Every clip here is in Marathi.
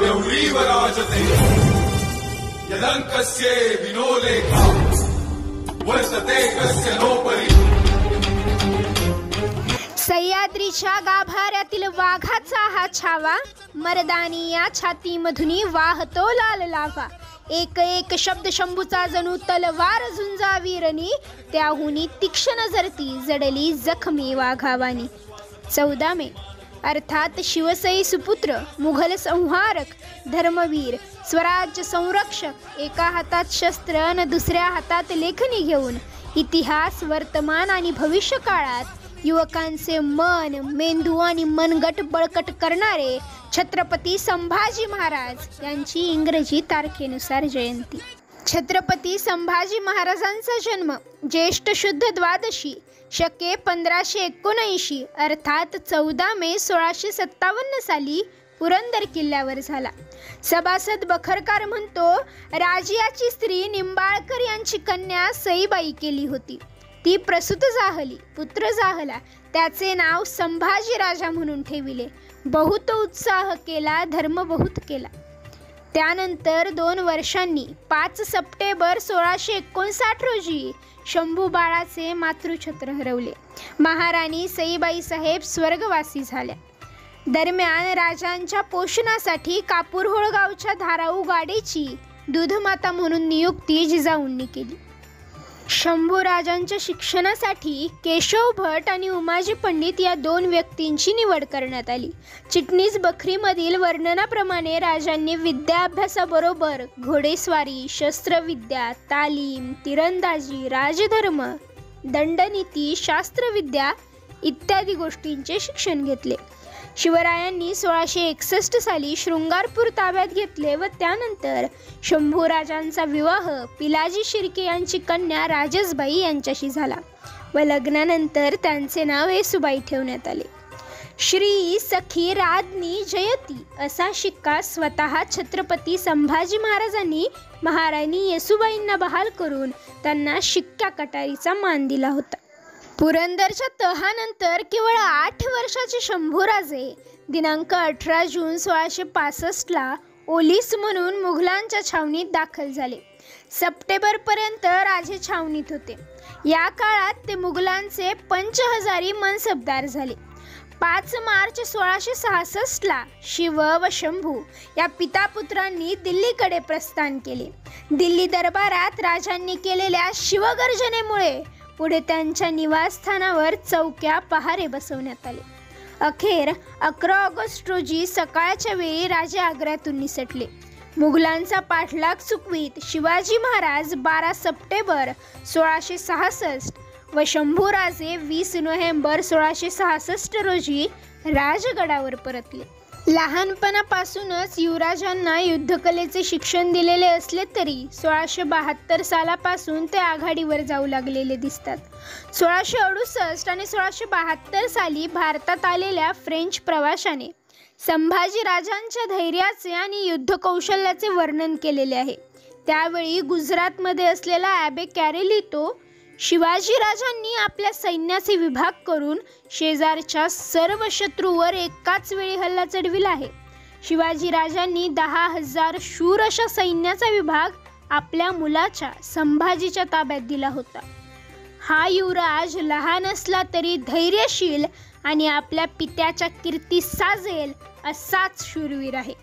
व्यव्रीव राजते यदंकस्य विनोलेखा वर्तते कस्य नोपरि। सह्याद्रीच्या गाभाऱ्यातील वाघाचा हा छावा, मर्दानी या छातीमधुनी वाहतो लाल लावा। एक एक शब्द शंभूचा जणू तलवार झुंजावीरनी, त्याहुनी तीक्ष्ण जरती जडली जखमी वाघावानी। 14 मे अर्थात शिवसई सुपुत्र, मुघल संहारक, धर्मवीर, स्वराज्य संरक्षक, एका हातात शस्त्र आणि दुसऱ्या हातात लेखणी घेऊन इतिहास, वर्तमान आणि भविष्य काळात युवकांचे मन, मेंदू आणि मनगट बळकट करणारे छत्रपती संभाजी महाराज यांची इंग्रजी तारखेनुसार जयंती। छत्रपती संभाजी महाराजांचा जन्म ज्येष्ठ शुद्ध द्वादशी शके 1579 अर्थात 14 मे 1657 साली पुरंदर किल्ल्यावर झाला। सभासद बखरकार म्हणतो, राजियाची स्त्री निंबाळकर यांची कन्या सईबाई केली होती। ती प्रसूत जाहली, पुत्र जाहला, त्याचे नाव संभाजी राजा म्हणून ठेविले। बहुत उत्साह केला, धर्म बहुत केला। त्यानंतर 2 वर्षांनी 5 सप्टेंबर 1659 रोजी शंभू बाळाचे मातृछत्र हरवले। महाराणी सईबाई साहेब स्वर्गवासी झाल्या। दरम्यान राजांच्या पोषणासाठी कापूरहोळ गावच्या धाराऊ गाडीची दूधमाता म्हणून नियुक्ती जिजाऊंनी केली। शंभू राजांच्या शिक्षणासाठी केशव भट आणि उमाजी पंडित या 2 व्यक्तींची निवड करण्यात आली। चिटणीस बखरीमधील वर्णनाप्रमाणे राजांनी विद्याभ्यासाबरोबर घोडेस्वारी, शस्त्रविद्या, तालीम, तिरंदाजी, राजधर्म, दंडनीती, शास्त्रविद्या इत्यादी गोष्टींचे शिक्षण घेतले। शिवरायांनी 1661 साली शृंगारपूर ताब्यात घेतले व त्यानंतर शंभू राजांचा विवाह पिलाजी शिर्के यांची कन्या राजसबाई यांच्याशी झाला व लग्नानंतर त्यांचे नाव येसूबाई ठेवण्यात आले। श्री सखी राज्ञी जयती असा शिक्का स्वतः छत्रपती संभाजी महाराजांनी महाराणी येसूबाईंना बहाल करून त्यांना शिक्का कटारीचा मान दिला होता। पुरंदरच्या तहानंतर केवळ 8 वर्षाचे शंभूराजे दिनांक 18 जून 1665 ओलीस म्हणून मुघलांच्या छावणीत दाखल झाले। सप्टेंबरपर्यंत राजे छावणीत होते। या काळात ते मुघलांचे पंचहजारी मनसबदार झाले। 5 मार्च 1666 शिव व शंभू या पितापुत्रांनी दिल्लीकडे प्रस्थान केले। दिल्ली दरबारात राजांनी केलेल्या शिवगर्जनेमुळे पुढे त्यांच्या निवासस्थानावर चौक्या पहारे बसवण्यात आले। अखेर 11 ऑगस्ट रोजी सकाळच्या वेळी राजे आग्र्यातून निसटले। मुघलांचा पाठलाग चुकवीत शिवाजी महाराज 12 सप्टेंबर 1666 व शंभूराजे 20 नोव्हेंबर 1666 रोजी राजगडावर परतले। लहानपणापासूनच युवराजांना युद्धकलेचे शिक्षण दिलेले असले तरी 1672 सालापासून ते आघाडीवर जाऊ लागलेले दिसतात। 1668 आणि 1672 साली भारतात आलेल्या फ्रेंच प्रवाशाने संभाजी राजांच्या धैर्याचे आणि युद्धकौशल्याचे वर्णन केलेले आहे। त्यावेळी गुजरातमध्ये असलेला ॲबे कॅरेलितो शिवाजी राजांनी आपल्या सैन्याचे विभाग करून शेजारच्या सर्व शत्रूवर एकाच वेळी हल्ला चढविला आहे। शिवाजी राजांनी 10,000 शूर अशा सैन्याचा विभाग आपल्या मुलाच्या संभाजीच्या ताब्यात दिला होता। हा युवराज लहान असला तरी धैर्यशील आणि आपल्या पित्याच्या कीर्ती साजेल असाच शूरवीर आहे।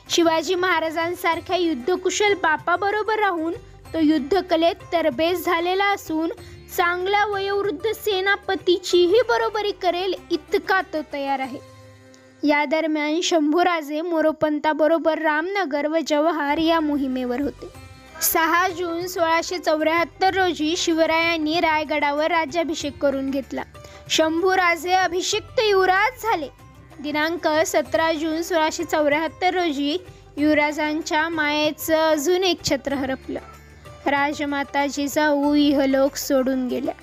शिवाजी महाराजांसारख्या युद्धकुशल बापाबरोबर राहून तो युद्धकलेत तरबेज झालेला असून चांगल्या वयोवृद्ध सेनापतीचीही बरोबरी करेल इतका तो तयार आहे। या दरम्यान शंभूराजे मोरोपंताबरोबर रामनगर व जव्हार या मोहिमेवर होते। 6 जून 1674 रोजी शिवरायांनी रायगडावर राज्याभिषेक करून घेतला। शंभूराजे अभिषिक्त युवराज झाले। दिनांक 17 जून 1674 रोजी युवराजांच्या मायेचं अजून एक छत्र हरपलं। राजमाता जिजाऊ इहलोक सोडून गेल्या।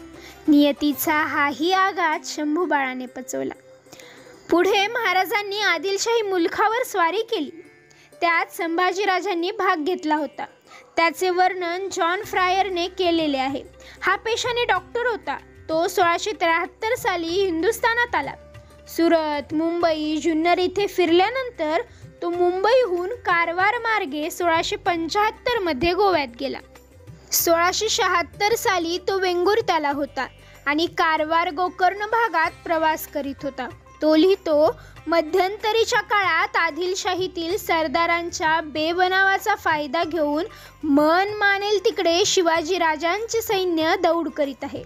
नियतीचा हाही आघात शंभू बाळाने पचवला। पुढे महाराजांनी आदिलशाही मुलखावर स्वारी केली। त्यात संभाजीराजांनी भाग घेतला होता। त्याचे वर्णन जॉन फ्रायरने केलेले आहे। हा पेशाने डॉक्टर होता। तो 1673 साली हिंदुस्थानात आला। सुरत, मुंबई, जुन्नर इथे फिरल्यानंतर तो मुंबईहून कारवार मार्गे 1675 मध्ये गोव्यात गेला. 1676 साली तो वेंगुर्त्याला होता आणि कारवार गोकर्ण भागात प्रवास करीत होता. तो लिहितो, मध्यंतरीच्या काळात आदिलशाहीतील सरदारांच्या बेबनावाचा फायदा घेऊन मन मानेल तिकडे शिवाजी राजांचे सैन्य दौड करीत आहे.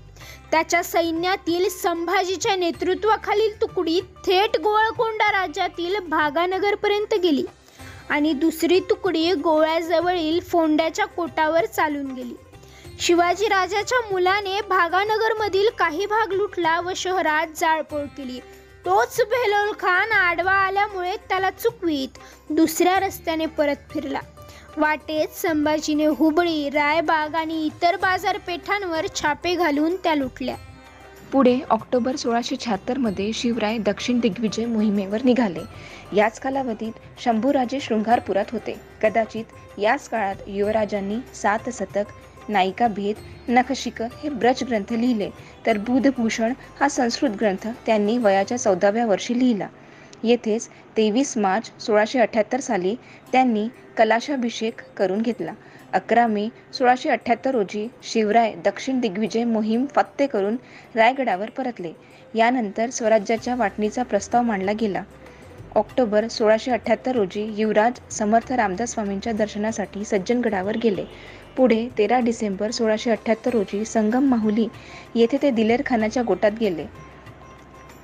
त्याच्या सैन्यातील संभाजीच्या नेतृत्वाखालील तुकडी थेट गोवळकोंडा राज्यातील भागानगरपर्यंत गेली आणि दुसरी तुकडी गोव्याजवळील फोंड्याच्या कोटावर चालून गेली. शिवाजी राजाच्या मुलाने भागानगरमधील काही भाग लुटला व शहरात जाळपोळ केली. तोच बेहलोल खान आडवा आल्यामुळे त्याला चुकवीत दुसऱ्या रस्त्याने परत फिरला. वाटेत संभाजीने हुबळी, रायबाग आणि इतर बाजारपेठांवर छापे घालून त्या लुटल्या. पुढे ऑक्टोबर 1676 मध्ये शिवराय दक्षिण दिग्विजय मोहिमेवर निघाले. याच कालावधीत शंभूराजे शृंगारपुरात होते. कदाचित याच काळात युवराजांनी 7 शतक, नायिका भेद, नखशिक हे ब्रज ग्रंथ लिहिले, तर बुधभूषण हा संस्कृत ग्रंथ त्यांनी वयाच्या 14व्या वर्षी लिहिला. येथेच 23 मार्च 1678 साली त्यांनी कलाशाभिषेक करून घेतला. 11 मे 1678 रोजी शिवराय दक्षिण दिग्विजय मोहीम फत्ते करून रायगडावर परतले. यानंतर स्वराज्याच्या वाटणीचा प्रस्ताव मांडला गेला. ऑक्टोबर 1678 रोजी युवराज समर्थ रामदास स्वामींच्या दर्शनासाठी सज्जनगडावर गेले. पुढे 13 डिसेंबर 1678 रोजी संगम माहुली येथे ते दिलेर खानाच्या गोटात गेले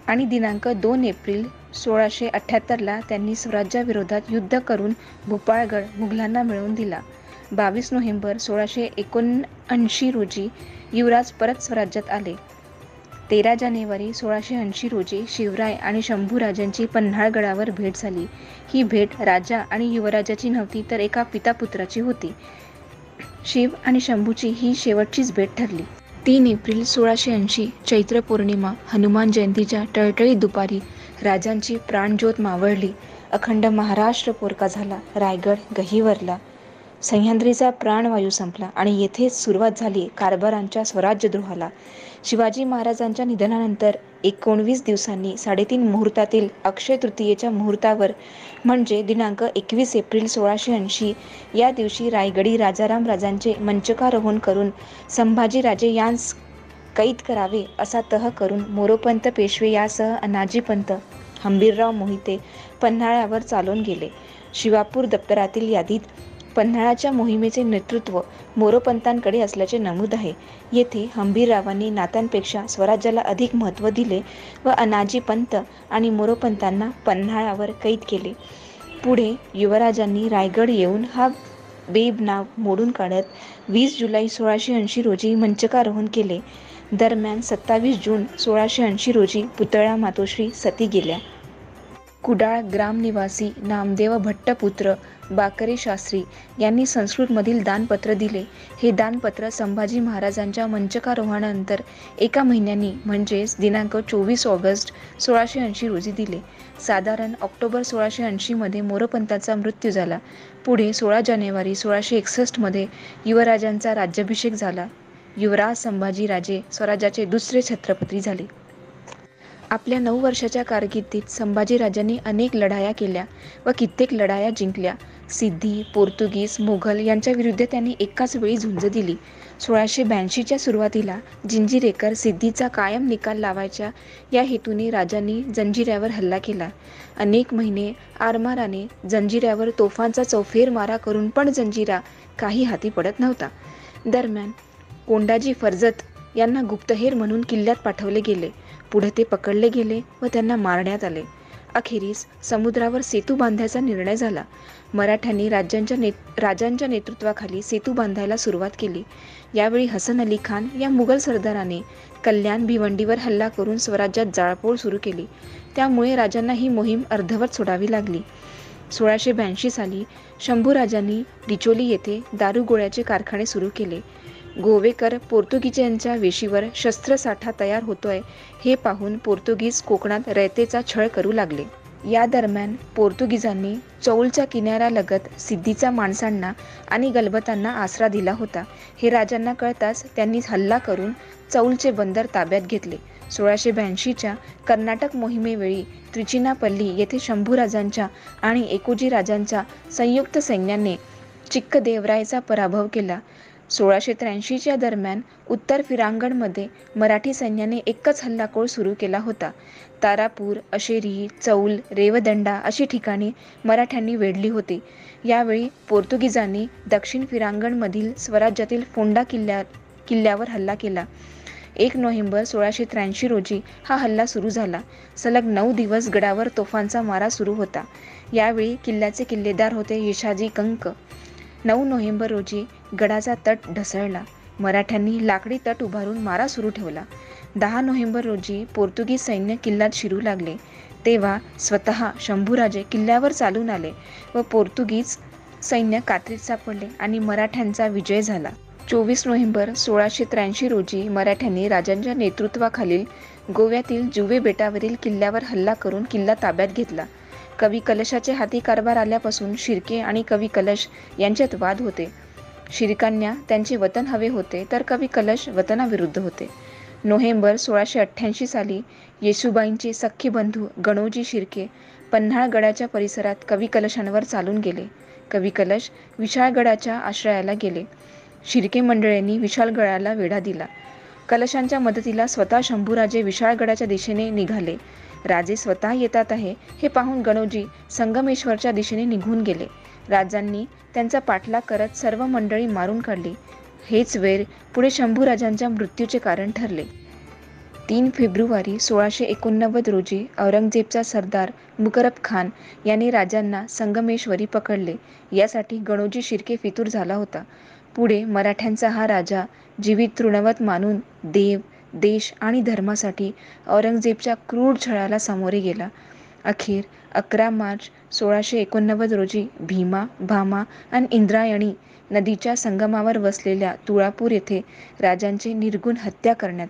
आणि दिनांक 2 एप्रिल 1678 त्यांनी स्वराज्याविरोधात युद्ध करून भोपाळगड मुघलांना मिळवून दिला. 22 नोव्हेंबर 1679 रोजी युवराज परत स्वराज्यात आले. 13 जानेवारी 1680 रोजी शिवराय आणि शंभूराजांची पन्हाळगडावर भेट झाली. ही भेट राजा आणि युवराजाची नव्हती, तर एका पितापुत्राची होती. शिव आणि शंभूची ही शेवटचीच भेट ठरली. 3 एप्रिल 1680 चैत्र पौर्णिमा हनुमान जयंतीच्या टळटळीत दुपारी राजांची प्राणज्योत मावळली. अखंड महाराष्ट्र पोरका झाला. रायगड गहिवरला. सह्याद्रीचा प्राणवायू संपला आणि येथेच सुरुवात झाली कारभारांच्या स्वराज्यद्रोहाला. शिवाजी महाराजांच्या निधनानंतर 19 दिवसांनी 3:30 मुहूर्तातील अक्षय तृतीयेच्या मुहूर्तावर म्हणजे दिनांक 21 एप्रिल 1680 या दिवशी रायगडी राजाराम राजांचे मंचकारोहण करून संभाजीराजे यांस कैद करावे असा तह करून मोरोपंत पेशवे यासह अनाजीपंत, हंबीरराव मोहिते पन्हाळ्यावर चालून गेले. शिवापूर दप्तरातील यादीत पन्हाळ्याच्या मोहिमेचे नेतृत्व मोरोपंतांकडे असल्याचे नमूद आहे. येथे हंबीररावांनी नात्यांपेक्षा स्वराज्याला अधिक महत्त्व दिले व अनाजीपंत आणि मोरोपंतांना पन्हाळ्यावर कैद केले. पुढे युवराजांनी रायगड येऊन हा बेबनाव मोडून काढत 20 जुलै 1680 रोजी मंचकारोहण केले. दरम्यान 27 जून 1680 रोजी पुतळा मातोश्री सती गेल्या. कुडाळ ग्रामनिवासी नामदेव भट्टपुत्र बाकरे शास्त्री यांनी संस्कृतमधील दानपत्र दिले. हे दानपत्र संभाजी महाराजांच्या मंचकारोहणानंतर 1 महिन्यांनी म्हणजेच दिनांक 24 ऑगस्ट 1680 रोजी दिले. साधारण ऑक्टोबर 1680 मध्ये मोरोपंतांचा मृत्यू झाला. पुढे 16 जानेवारी 1661 मध्ये युवराजांचा राज्याभिषेक झाला. युवराज संभाजीराजे स्वराज्याचे दुसरे छत्रपती झाले. आपल्या 9 वर्षाच्या कारकिर्दीत संभाजीराजांनी अनेक लढाया केल्या व कित्येक लढाया जिंकल्या. सिद्धी, पोर्तुगीज, मुघल यांच्या विरुद्ध त्यांनी एकाच वेळी झुंज दिली. 1682च्या सुरुवातीला जिंजीरेकर सिद्धीचा कायम निकाल लावायच्या या हेतूने राजांनी जंजिऱ्यावर हल्ला केला. अनेक महिने आरमाराने जंजिऱ्यावर तोफांचा चौफेर मारा करून पण जंजिरा काही हाती पडत नव्हता. दरम्यान कोंडाजी फर्जत यांना गुप्तहेर म्हणून किल्ल्यात पाठवले गेले. पुढे ते पकडले गेले व त्यांना मारण्यात आले. अखेरीस समुद्रावर सेतू बांधायचा निर्णय झाला. मराठ्यांनी राजांच्या नेतृत्वाखाली सेतू बांधायला सुरुवात केली. यावेळी हसन अली खान या मुघल सरदाराने कल्याण भिवंडीवर हल्ला करून स्वराज्यात जाळपोळ सुरू केली. त्यामुळे राजांना ही मोहीम अर्धवट सोडावी लागली. 1682 साली शंभूराजांनी डिचोली येथे दारुगोळ्याचे कारखाने सुरू केले. गोवेकर पोर्तुगीजांच्या वेशीवर शस्त्रसाठा तयार होतोय हे पाहून पोर्तुगीज कोकणात रयतेचा छळ करू लागले. या दरम्यान पोर्तुगीजांनी चौलच्या किनाऱ्यालगत सिद्धीचा माणसांना आणि गलबतांना आसरा दिला होता. हे राजांना कळताच त्यांनी हल्ला करून चौलचे बंदर ताब्यात घेतले. 1682च्या कर्नाटक मोहिमेवेळी त्रिचिनापल्ली येथे शंभूराजांच्या आणि एकोजी राजांच्या संयुक्त सैन्याने चिक्कदेवरायचा पराभव केला. 1683च्या दरम्यान उत्तर फिरांगणमध्ये मराठी सैन्याने एकच हल्लाकोळ सुरू केला होता. तारापूर, अशेरी, चौल, रेवदंडा अशी ठिकाणी मराठ्यांनी वेढली होती. यावेळी पोर्तुगीजांनी दक्षिण फिरांगणमधील स्वराज्यातील फोंडा किल्ल्यावर हल्ला केला. 1 नोव्हेंबर 1683 रोजी हा हल्ला सुरू झाला. सलग 9 दिवस गडावर तोफांचा मारा सुरू होता. यावेळी किल्ल्याचे किल्लेदार होते येशाजी कंक. 9 नोव्हेंबर रोजी गडाचा तट ढसळला. मराठ्यांनी लाकडी तट उभारून मारा सुरू ठेवला. 10 नोव्हेंबर रोजी पोर्तुगीज सैन्य किल्ल्यात शिरू लागले. तेव्हा स्वतः शंभूराजे किल्ल्यावर चालून आले व पोर्तुगीज सैन्य कात्रीत सापडले आणि मराठ्यांचा विजय झाला. 24 नोव्हेंबर 1683 रोजी मराठ्यांनी राजांच्या नेतृत्वाखालील गोव्यातील जुवे बेटावरील किल्ल्यावर हल्ला करून किल्ला ताब्यात घेतला. कवी कलशाचे हाती कारभार आल्यापासून शिर्के आणि कवी कलश यांच्यात वाद होते. शिर्कांना त्यांचे वतन हवे होते तर कवी कलश वतनाविरुद्ध होते. नोव्हेंबर 1688 साली येसूबाईंचे सख्खे बंधू गणोजी शिर्के पन्हाळगडाच्या परिसरात कवी कलशांवर चालून गेले. कवी कलश विशाळगडाच्या आश्रयाला गेले. शिर्के मंडळींनी विशाळगडाला वेढा दिला. कलशांच्या मदतीला स्वतः शंभूराजे विशाळगडाच्या दिशेने निघाले. राजे स्वतः येतात आहे हे पाहून गणोजी संगमेश्वरच्या दिशेने निघून गेले. राजांनी त्यांचा पाठलाग करत सर्व मंडळी मारून काढली. हेच वैर पुढे शंभूराजांच्या मृत्यूचे कारण ठरले. 3 फेब्रुवारी 1689 रोजी औरंगजेबचा सरदार मुकरब खान याने राजांना संगमेश्वरी पकडले. यासाठी गणोजी शिर्के फितूर झाला होता. पुढे मराठ्यांचा हा राजा जीवित तृणवत मानून देव, देश आणि धर्मासाठी औरंगजेबच्या क्रूर छळाला सामोरे गेला. अखेर 11 मार्च 1689 रोजी भीमा, भामा आणि इंद्रायणी नदीच्या संगमावर वसलेल्या तुळापूर येथे राजांची निर्घृण हत्या करण्यात आली.